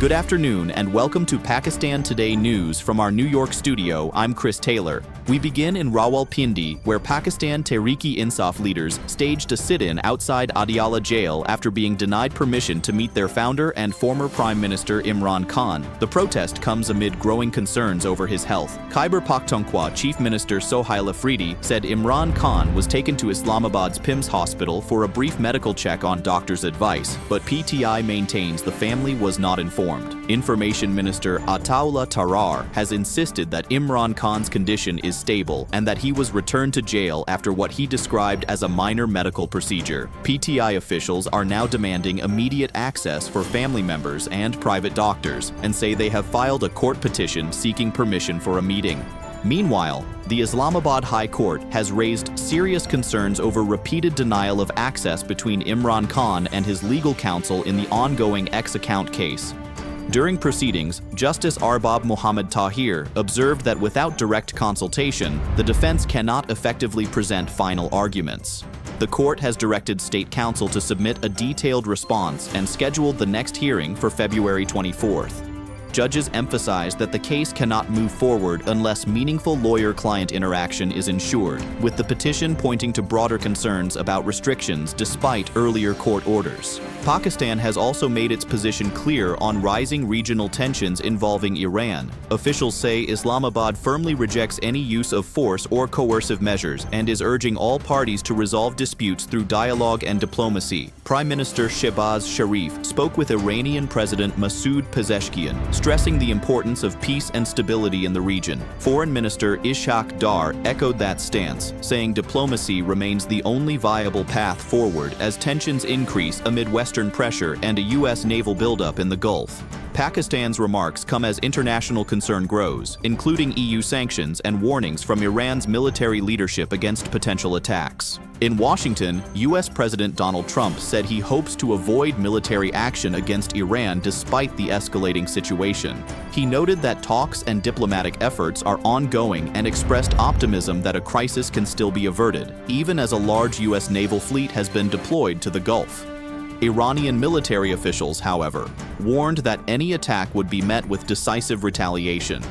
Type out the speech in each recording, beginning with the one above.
Good afternoon and welcome to Pakistan Today News from our New York studio. I'm Chris Taylor. We begin in Rawalpindi, where Pakistan Tehreek-e-Insaf leaders staged a sit-in outside Adiala jail after being denied permission to meet their founder and former Prime Minister Imran Khan. The protest comes amid growing concerns over his health. Khyber Pakhtunkhwa Chief Minister Sohail Afridi said Imran Khan was taken to Islamabad's PIMS hospital for a brief medical check on doctor's advice, but PTI maintains the family was not informed. Information Minister Ataullah Tarar has insisted that Imran Khan's condition is stable and that he was returned to jail after what he described as a minor medical procedure. PTI officials are now demanding immediate access for family members and private doctors and say they have filed a court petition seeking permission for a meeting. Meanwhile, the Islamabad High Court has raised serious concerns over repeated denial of access between Imran Khan and his legal counsel in the ongoing X-account case. During proceedings, Justice Arbab Muhammad Tahir observed that without direct consultation, the defense cannot effectively present final arguments. The court has directed State Counsel to submit a detailed response and scheduled the next hearing for February 24th. Judges emphasized that the case cannot move forward unless meaningful lawyer-client interaction is ensured, with the petition pointing to broader concerns about restrictions despite earlier court orders. Pakistan has also made its position clear on rising regional tensions involving Iran. Officials say Islamabad firmly rejects any use of force or coercive measures and is urging all parties to resolve disputes through dialogue and diplomacy. Prime Minister Shehbaz Sharif spoke with Iranian President Masoud Pezeshkian, stressing the importance of peace and stability in the region. Foreign Minister Ishaq Dar echoed that stance, saying diplomacy remains the only viable path forward as tensions increase amid Western pressure and a U.S. naval buildup in the Gulf. Pakistan's remarks come as international concern grows, including EU sanctions and warnings from Iran's military leadership against potential attacks. In Washington, U.S. President Donald Trump said he hopes to avoid military action against Iran despite the escalating situation. He noted that talks and diplomatic efforts are ongoing and expressed optimism that a crisis can still be averted, even as a large U.S. naval fleet has been deployed to the Gulf. Iranian military officials, however, warned that any attack would be met with decisive retaliation.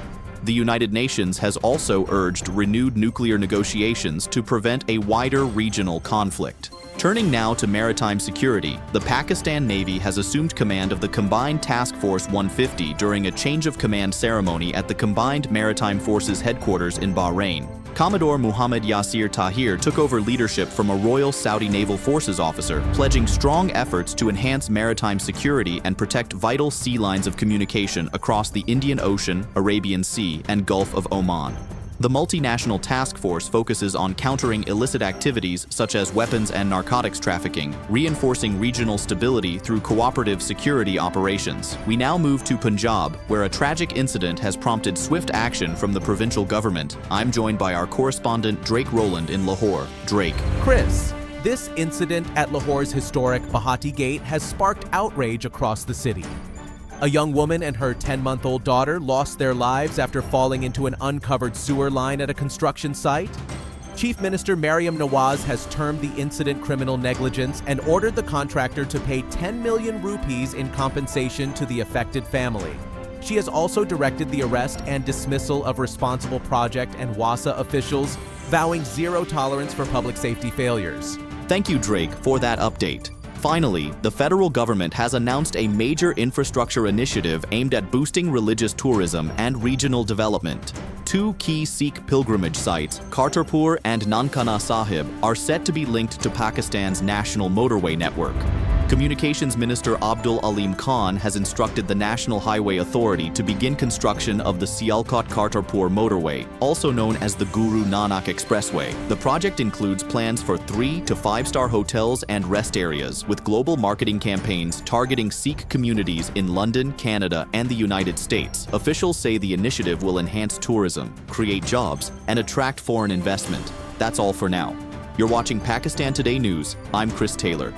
The United Nations has also urged renewed nuclear negotiations to prevent a wider regional conflict. Turning now to maritime security, the Pakistan Navy has assumed command of the Combined Taskforce 150 during a change of command ceremony at the Combined Maritime Forces headquarters in Bahrain. Commodore Muhammad Yasir Tahir took over leadership from a Royal Saudi Naval Forces officer, pledging strong efforts to enhance maritime security and protect vital sea lines of communication across the Indian Ocean, Arabian Sea, and Gulf of Oman. The multinational task force focuses on countering illicit activities such as weapons and narcotics trafficking, reinforcing regional stability through cooperative security operations. We now move to Punjab, where a tragic incident has prompted swift action from the provincial government. I'm joined by our correspondent Drake Rowland in Lahore. Drake. Chris, this incident at Lahore's historic Bahati Gate has sparked outrage across the city. A young woman and her 10-month-old daughter lost their lives after falling into an uncovered sewer line at a construction site. Chief Minister Maryam Nawaz has termed the incident criminal negligence and ordered the contractor to pay 10 million rupees in compensation to the affected family. She has also directed the arrest and dismissal of responsible project and WASA officials, vowing zero tolerance for public safety failures. Thank you, Drake, for that update. Finally, the federal government has announced a major infrastructure initiative aimed at boosting religious tourism and regional development. Two key Sikh pilgrimage sites, Kartarpur and Nankana Sahib, are set to be linked to Pakistan's national motorway network. Communications Minister Abdul Aleem Khan has instructed the National Highway Authority to begin construction of the Sialkot-Kartarpur motorway, also known as the Guru Nanak Expressway. The project includes plans for 3- to 5-star hotels and rest areas, with global marketing campaigns targeting Sikh communities in London, Canada, and the United States. Officials say the initiative will enhance tourism, create jobs, and attract foreign investment. That's all for now. You're watching Pakistan Today News. I'm Chris Taylor.